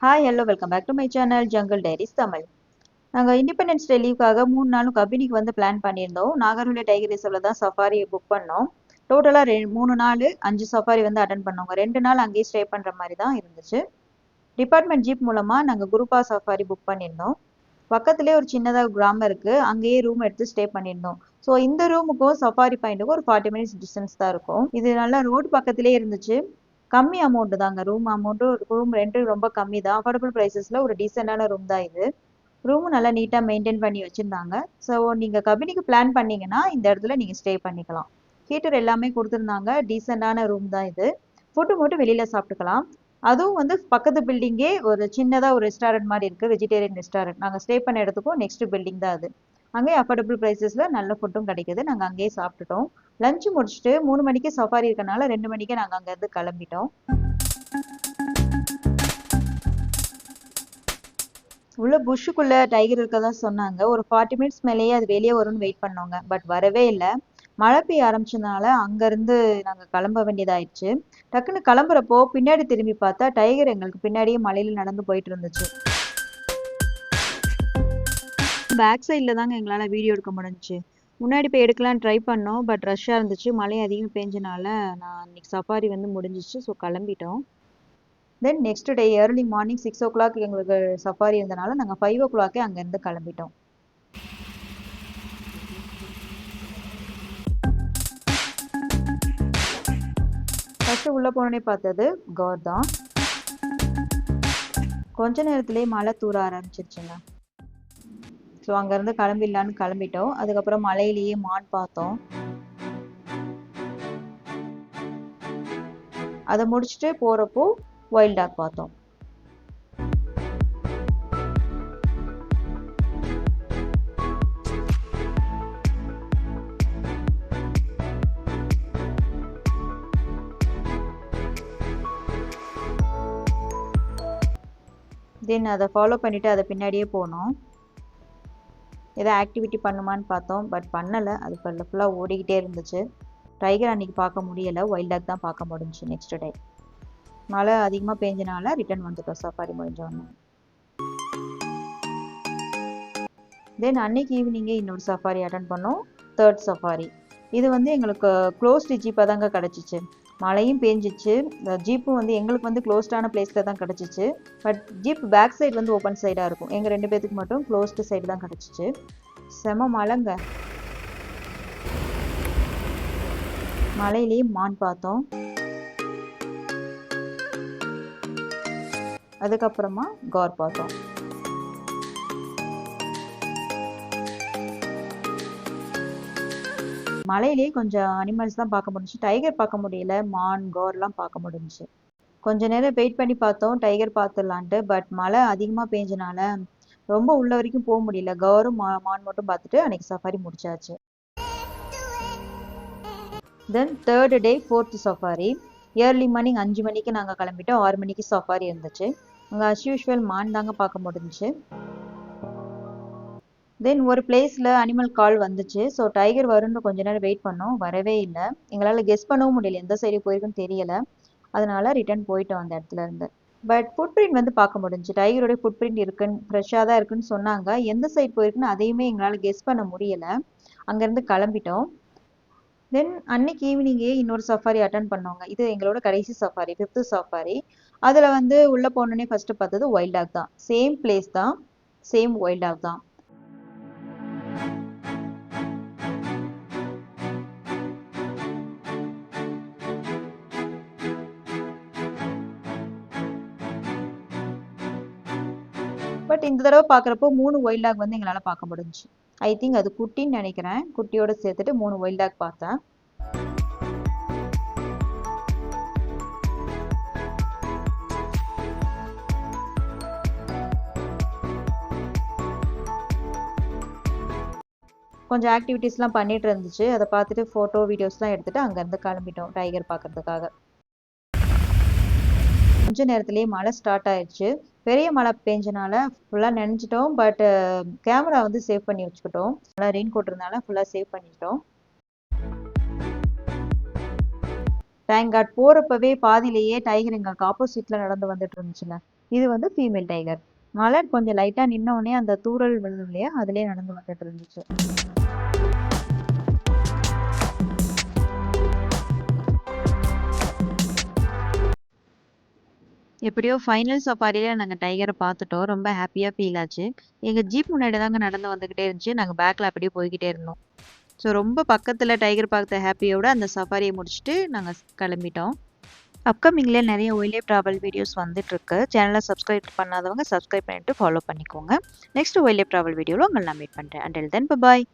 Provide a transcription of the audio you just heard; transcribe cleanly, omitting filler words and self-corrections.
Hi hello welcome back to my channel Jungle Diaries Tamil. நாங்கள் independence டே லீவுக்காக 3 நாளும் கபினிக்கு வந்து plan பண்ணியிருந்தோம். நாகர்ஹோலே டைகர் ரிசர்வில் தான் சஃபாரி புக் பண்ணோம். டோட்டலாக 3 நாள் 5 சஃபாரி வந்து அட்டன் பண்ணோங்க. 2 நாள் அங்கேயே ஸ்டே பண்ணுற மாதிரி தான் இருந்துச்சு. டிபார்ட்மெண்ட் ஜீப் மூலமாக நாங்கள் குரூப்பா சஃபாரி புக் பண்ணியிருந்தோம். பக்கத்துலேயே ஒரு சின்னதாக கிராமம் இருக்குது, அங்கேயே ரூம் எடுத்து ஸ்டே பண்ணியிருந்தோம். ஸோ இந்த ரூமுக்கும் சஃபாரி பாயிண்ட்டுக்கும் ஒரு 40 மினிட்ஸ் டிஸ்டன்ஸ் தான் இருக்கும். இது நல்லா ரோடு பக்கத்துலேயே இருந்துச்சு. கம்மி அமௌண்ட் தாங்க. ரூம் அமௌண்ட்டும் ரூம் ரெண்ட்டு ரொம்ப கம்மி தான். அஃபோர்டபுள் ப்ரைஸஸில் ஒரு டீசெண்டான ரூம் தான் இது. ரூமும் நல்லா நீட்டாக மெயின்டைன் பண்ணி வச்சுருந்தாங்க. ஸோ நீங்கள் கபினிக்கு பிளான் பண்ணீங்கன்னா இந்த இடத்துல நீங்கள் ஸ்டே பண்ணிக்கலாம். ஹீட்டர் எல்லாமே கொடுத்துருந்தாங்க. டீசெண்டான ரூம் தான் இது. ஃபுட்டு மட்டும் வெளியில் சாப்பிட்டுக்கலாம். அதுவும் வந்து பக்கத்து பில்டிங்கே ஒரு சின்னதாக ஒரு ரெஸ்டாரண்ட் மாதிரி இருக்குது, வெஜிடேரியன் ரெஸ்டாரண்ட். நாங்கள் ஸ்டே பண்ண இடத்துக்கும் நெக்ஸ்ட் பில்டிங் தான் அது. அங்கேயே அஃபோர்டபுள் ப்ரைஸஸில் நல்ல ஃபுட்டும் கிடைக்குது. நாங்கள் அங்கேயே சாப்பிட்டுட்டோம். லஞ்சு முடிச்சுட்டு 3 மணிக்கு சஃபாரி இருக்கனால 2 மணிக்கே நாங்கள் அங்கேருந்து கிளம்பிட்டோம். உள்ள புஷ்ஷுக்குள்ள டைகர் இருக்கதா சொன்னாங்க. ஒரு 40 மினிட்ஸ் மேலேயே அது வெளியே வரும்னு வெயிட் பண்ணோங்க. பட் வரவே இல்லை. மழை பெய்ய ஆரம்பிச்சதுனால அங்கேருந்து நாங்கள் கிளம்ப வேண்டியதாயிடுச்சு. டக்குன்னு கிளம்புறப்போ பின்னாடி திரும்பி பார்த்தா டைகர் எங்களுக்கு பின்னாடியே மலையில் நடந்து போயிட்டு இருந்துச்சு. பேக் சைடில் தாங்க எங்களால் வீடியோ எடுக்க முடிஞ்சுச்சு. முன்னாடி போய் எடுக்கலான்னு ட்ரை பண்ணோம். பட் ரஷ்ஷாக இருந்துச்சு. மழை அதிகம் பெஞ்சனால நான் இன்னைக்கு சஃபாரி வந்து முடிஞ்சிச்சு. ஸோ கிளம்பிட்டோம். Then next day early morning 6 o'clock எங்களுக்கு சஃபாரி இருந்தனால நாங்கள் 5 o'clock அங்கேருந்து கிளம்பிட்டோம். ஃபஸ்ட்டு உள்ளே போனோடனே பார்த்தது கார் தான். கொஞ்ச நேரத்துலேயே மழை தூர ஆரம்பிச்சிருச்சுங்க. ஸோ அங்கேருந்து கிளம்பிடலான்னு கிளம்பிட்டோம். அதுக்கப்புறம் மலையிலேயே மான் பார்த்தோம். அதை முடிச்சுட்டு போகிறப்போ வைல்ட் டாக் பார்த்தோம். தென் அதை ஃபாலோ பண்ணிவிட்டு அதை பின்னாடியே போனோம். ஏதோ ஆக்டிவிட்டி பண்ணுமான்னு பார்த்தோம். பட் பண்ணலை. அது ஃபுல்லாக ஓடிக்கிட்டே இருந்துச்சு. டைகர் அன்றைக்கி பார்க்க முடியலை. வைல்ட் டாக் தான் பார்க்க முடிஞ்சிச்சு நெக்ஸ்ட் டே. மழை அதிகமாக பெஞ்சனால ரிட்டர்ன் வந்துட்டோம் சஃபாரி முடிஞ்சோடனே. தென் அன்னைக்கு ஈவினிங்கே இன்னொரு சஃபாரி அட்டன் பண்ணோம், 3rd சஃபாரி. இது வந்து எங்களுக்கு க்ளோஸ்டு ஜீப்பாக தாங்க கிடச்சிச்சு. மழையும் பேஞ்சிச்சு. இந்த ஜீப்பும் வந்து எங்களுக்கு வந்து க்ளோஸ்டான பிளேஸில் தான் கிடச்சிச்சு. பட் ஜீப் பேக் சைடு வந்து ஓப்பன் சைடாக இருக்கும். எங்கள் 2 பேத்துக்கு மட்டும் க்ளோஸ்டு சைடு தான் கிடச்சிச்சு. செம மழைங்க. மலையிலேயே மான் பார்த்தோம். அதுக்கப்புறமா கார் பார்த்தோம். மலையிலேயே கொஞ்சம் அனிமல்ஸ் தான் பார்க்க முடிஞ்சிச்சு. டைகர் பார்க்க முடியல. மான் கார்லாம் பார்க்க முடிஞ்சிச்சு. கொஞ்ச நேரம் வெயிட் பண்ணி பார்த்தோம் டைகர் பார்த்துடலான்ட்டு. பட் மழை அதிகமாக பெஞ்சனால ரொம்ப உள்ள வரைக்கும் போக முடியல. காரும் மான் மட்டும் பார்த்துட்டு அன்னைக்கு சஃபாரி முடிச்சாச்சு. தென் 3rd டே 4th சஃபாரி. ஏர்லி மார்னிங் 5 மணிக்கு நாங்கள் கிளம்பிட்டோம். 6 மணிக்கு சஃபாரி இருந்துச்சு. அங்கே அஸ் யூஷுவல் மான் தாங்க பார்க்க முடிஞ்சிச்சு. தென் ஒரு பிளேஸில் அனிமல் கால் வந்துச்சு. ஸோ டைகர் வரும்னு கொஞ்ச நேரம் வெயிட் பண்ணோம். வரவே இல்லை. எங்களால் கெஸ் பண்ணவும் முடியல எந்த சைடு போயிருக்குன்னு தெரியலை. அதனால ரிட்டர்ன் போயிட்டோம் அந்த இடத்துல இருந்து. பட் ஃபுட் பிரிண்ட் வந்து பார்க்க முடிஞ்சிச்சு. டைகரோடைய ஃபுட் பிரிண்ட் இருக்குன்னு, ஃப்ரெஷ்ஷாக தான் இருக்குன்னு சொன்னாங்க. எந்த சைடு போயிருக்குன்னு அதையுமே எங்களால் கெஸ் பண்ண முடியலை. அங்கேருந்து கிளம்பிட்டோம். தென் அன்னைக்கு ஈவினிங்கே இன்னொரு சஃபாரி அட்டன் பண்ணோங்க. இது எங்களோட கடைசி சஃபாரி, 5th சஃபாரி. அதில் வந்து உள்ளே போனோடனே ஃபஸ்ட்டு பார்த்தது வைல்ட் டாக் தான். சேம் பிளேஸ் தான், சேம் வைல்ட் டாக் தான். பட் இந்த தடவை பார்க்குறப்போ 3 வைல்ட் டாக் வந்து எங்களால் பார்க்க முடிஞ்சிச்சு. ஐ திங்க் அது குட்டின்னு நினைக்கிறேன். குட்டியோட சேர்த்துட்டு 3 வைல்ட் டாக் பார்த்தேன். கொஞ்சம் ஆக்டிவிட்டீஸ்லாம் பண்ணிட்டு இருந்துச்சு. அதை பார்த்துட்டு ஃபோட்டோ வீடியோஸ்லாம் எடுத்துகிட்டு அங்கேருந்து கிளம்பிட்டோம் டைகர் பார்க்கறதுக்காக. கொஞ்ச நேரத்துலேயே மழை ஸ்டார்ட் ஆயிடுச்சு. பெரிய மழை பெஞ்சனால ஃபுல்லாக நினைஞ்சிட்டோம். பட் கேமரா வந்து சேவ் பண்ணி வச்சுக்கிட்டோம். நல்லா ரெயின் கோட் இருந்தால ஃபுல்லாக சேவ் பண்ணிட்டோம். தேங்க் காட் போகிறப்பவே பாதியிலேயே டைகர் எங்களுக்கு ஆப்போசிட்டில் நடந்து வந்துட்டு இருந்துச்சுங்க. இது வந்து ஃபீமேல் டைகர். மழை கொஞ்சம் லைட்டாக நின்ன உடனே அந்த தூறல் விழும் இல்லையா, அதுலேயே நடந்து வந்துட்டு இருந்துச்சு. எப்படியோ ஃபைனல் சஃபாரியில் நாங்கள் டைகரை பார்த்துட்டோம். ரொம்ப ஹாப்பியாக ஃபீல் ஆச்சு. எங்கள் ஜீப் முன்னாடி தாங்க நடந்து வந்துக்கிட்டே இருந்துச்சு. நாங்கள் பேக்கில் அப்படியே போய்கிட்டே இருந்தோம். ஸோ ரொம்ப பக்கத்தில் டைகர் பார்த்த ஹாப்பியோட அந்த சஃபாரியை முடிச்சுட்டு நாங்கள் கிளம்பிட்டோம். அப்கமிங்கில் நிறைய ஒயில்ட் லைஃப் ட்ராவல் வீடியோஸ் வந்துட்டுருக்கு. சேனலை சப்ஸ்கிரைப் பண்ணாதவங்க சப்ஸ்கிரைப் பண்ணிட்டு ஃபாலோ பண்ணிக்கோங்க. நெக்ஸ்ட் ஒயில்ட் லைஃப் ட்ராவல் வீடியோவில் உங்களை நான் மீட் பண்ணுறேன். அண்டில் தென் பாய்.